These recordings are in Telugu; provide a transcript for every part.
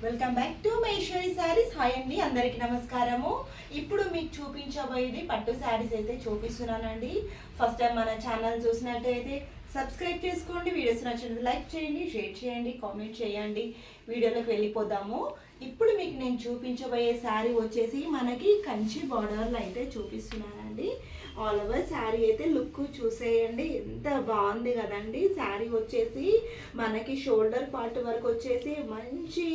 Welcome back to Maheshwari saris. Hi అండి, అందరికీ నమస్కారము. ఇప్పుడు మీకు చూపించబోయేది పట్టు శారీస్ అయితే చూపిస్తున్నానండి. ఫస్ట్ టైం మన ఛానల్ చూసినట్టయితే సబ్స్క్రైబ్ చేసుకోండి, వీడియోస్ నచ్చినట్టు లైక్ చేయండి, షేర్ చేయండి, కామెంట్ చేయండి. వీడియోలోకి వెళ్ళిపోదాము. ఇప్పుడు మీకు నేను చూపించబోయే శారీ వచ్చేసి మనకి కంచి బార్డర్లో అయితే చూపిస్తున్నానండి. ఆల్ ఓవర్ శారీ అయితే లుక్ చూసేయండి, ఎంత బాగుంది కదండి. శారీ వచ్చేసి మనకి షోల్డర్ పార్ట్ వరకు వచ్చేసి మంచి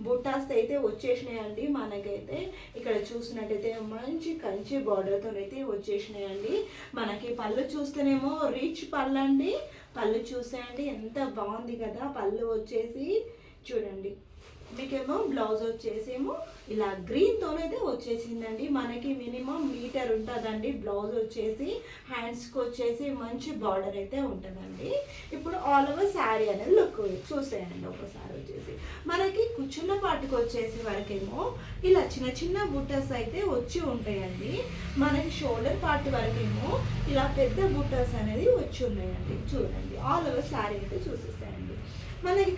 బుట్టాస్ అయితే వచ్చేసినాయండి. మనకైతే ఇక్కడ చూసినట్టయితే మంచి కంచి బార్డర్తో అయితే వచ్చేసినాయండి. మనకి పళ్ళు చూస్తేనేమో రిచ్ పళ్ళు అండి. పళ్ళు చూసేయండి, ఎంత బాగుంది కదా. పళ్ళు వచ్చేసి చూడండి, మీకేమో బ్లౌజ్ వచ్చేసేమో ఇలా గ్రీన్తోనైతే వచ్చేసిందండి. మనకి మినిమం మీటర్ ఉంటుందండి. బ్లౌజ్ వచ్చేసి హ్యాండ్స్కి వచ్చేసి మంచి బార్డర్ అయితే ఉంటుందండి. ఇప్పుడు ఆల్ ఓవర్ శారీ అనేది లుక్ చూసేయండి. ఒకసారి వచ్చేసి మనకి కుచ్చున్న పాటుకు వచ్చేసి వరకేమో ఇలా చిన్న చిన్న బుట్టస్ అయితే వచ్చి ఉంటాయండి. మనకి షోల్డర్ పార్ట్ వరకేమో ఇలా పెద్ద బుట్టస్ అనేది వచ్చి ఉన్నాయండి. చూడండి, ఆల్ ఓవర్ శారీ అయితే చూసేసాయండి. మనకి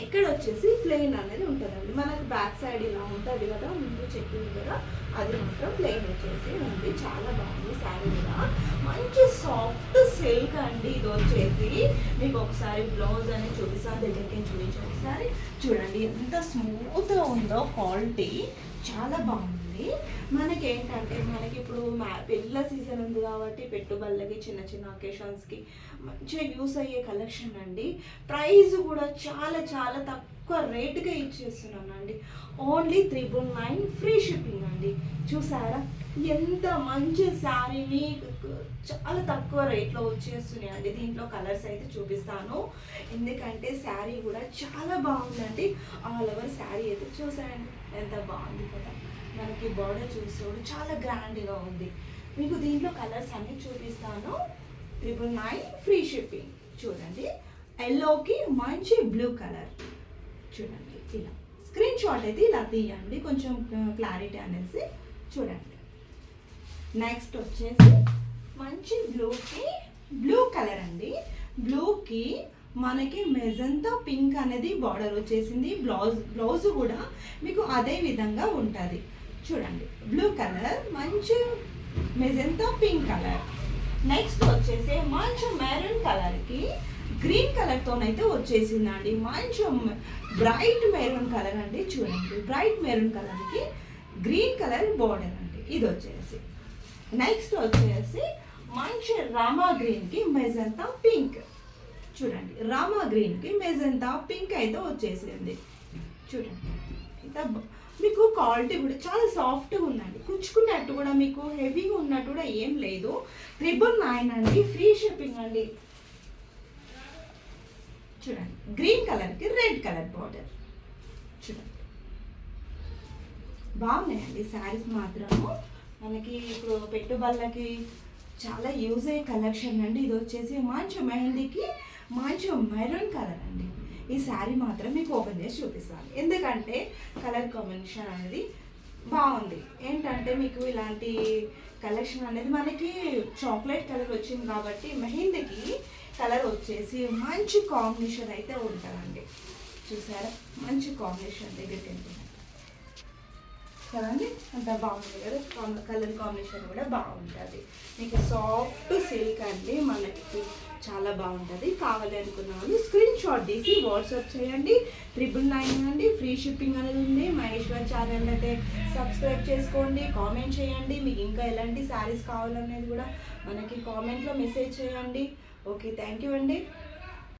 ఇక్కడ వచ్చేసి ప్లెయిన్ అనేది ఉంటుందండి. మనకు బ్యాక్ సైడ్ ఇలా ఉంటుంది కదా, ముందు చెక్కింది కదా, అది మాత్రం ప్లెయిన్ వచ్చేసి ఉంది. చాలా బాగుంది శారీ కూడా. మంచి సాఫ్ట్ సిల్క్ అండి. ఇది వచ్చేసి మీకు ఒకసారి బ్లౌజ్ అనేది చూపిస్తాను, దగ్గరికి చూపించాను. ఒకసారి చూడండి ఎంత స్మూత్గా ఉందో. క్వాలిటీ చాలా బాగుంది. మనకి ఏంటంటే మనకి ఇప్పుడు పెళ్ళ సీజన్ ఉంది కాబట్టి పెట్టుబడులకి చిన్న చిన్న ఒకేషన్స్కి మంచిగా యూస్ అయ్యే కలెక్షన్ అండి. ప్రైస్ కూడా చాలా చాలా తక్కువ రేటుగా ఇచ్చేస్తున్నానండి. ఓన్లీ 999 ఫ్రీ షిప్పింగ్ అండి. చూసారా ఎంత మంచి శారీని చాలా తక్కువ రేట్లో వచ్చేస్తున్నాయి అండి. దీంట్లో కలర్స్ అయితే చూపిస్తాను, ఎందుకంటే శారీ కూడా చాలా బాగుందండి. ఆల్ ఓవర్ శారీ అయితే చూసారండి, ఎంత బాగుంది కదా. మనకి బార్డర్ చూసేవాడు చాలా గ్రాండ్గా ఉంది. మీకు దీంట్లో కలర్స్ అన్నీ చూపిస్తాను. 999 ఫ్రీ షిప్పింగ్. చూడండి, ఎల్లోకి మంచి బ్లూ కలర్. చూడండి, ఇలా స్క్రీన్ షాట్ అయితే ఇలా తీయండి, కొంచెం క్లారిటీ అనేసి. చూడండి, నెక్స్ట్ వచ్చేసి మంచి బ్లూకి బ్లూ కలర్ అండి. బ్లూకి మనకి మెజంతా పింక్ అనేది బార్డర్ వచ్చేసింది. బ్లౌజ్ కూడా మీకు అదే విధంగా ఉంటుంది. చూడండి, బ్లూ కలర్ మంచి మెజంతా పింక్ కలర్. నెక్స్ట్ వచ్చేసి మంచి మెరూన్ కలర్కి గ్రీన్ కలర్తోనైతే వచ్చేసిందండి. మంచి బ్రైట్ మెరూన్ కలర్ అండి. చూడండి, బ్రైట్ మెరూన్ కలర్కి గ్రీన్ కలర్ బార్డర్ అండి. ఇది వచ్చేసి నెక్స్ట్ వచ్చేసి మంచి రామా గ్రీన్కి మెజంతా పింక్. చూడండి, రామా గ్రీన్కి మెజంతా పింక్ అయితే వచ్చేసింది. చూడండి, ఇంత మీకు క్వాలిటీ కూడా చాలా సాఫ్ట్గా ఉందండి. కుచ్చుకున్నట్టు కూడా మీకు హెవీగా ఉన్నట్టు కూడా ఏం లేదు. 999 అండి, ఫ్రీ షిప్పింగ్ అండి. చూడండి, గ్రీన్ కలర్కి రెడ్ కలర్ బార్డర్. చూడండి, బాగున్నాయండి శారీస్ మాత్రము. మనకి ఇప్పుడు పెట్టుబడులకి చాలా యూజ్ అయ్యే కలెక్షన్ అండి. ఇది వచ్చేసి మంచి మెహందీకి మంచి మెరూన్ కలర్ అండి. ఈ శారీ మాత్రం మీకు ఓపెన్ చేసి చూపిస్తాను, ఎందుకంటే కలర్ కాంబినేషన్ అనేది బాగుంది. ఏంటంటే మీకు ఇలాంటి కలెక్షన్ అనేది మనకి చాక్లెట్ కలర్ వచ్చింది కాబట్టి మెహందీకి కలర్ వచ్చేసి మంచి కాంబినేషన్ అయితే ఉంటుందండి. చూసారా, మంచి కాంబినేషన్ దగ్గరికి వెళ్తుంది కదండి, అంత బాగుంది కదా. కలర్ కాంబినేషన్ కూడా బాగుంటుంది. మీకు సాఫ్ట్ సిల్క్ అండి, మనకి చాలా బాగుంటుంది. కావాలి అనుకున్న వాళ్ళు స్క్రీన్ షాట్ తీసి వాట్సాప్ చేయండి. 999 అండి, ఫ్రీ షిప్పింగ్ అనేది ఉంది. మహేశ్వర్ ఛానల్ అయితే సబ్స్క్రైబ్ చేసుకోండి, కామెంట్ చేయండి. మీకు ఇంకా ఎలాంటి శారీస్ కావాలనేది కూడా మనకి కామెంట్లో మెసేజ్ చేయండి. ఓకే, థ్యాంక్ యూ అండి.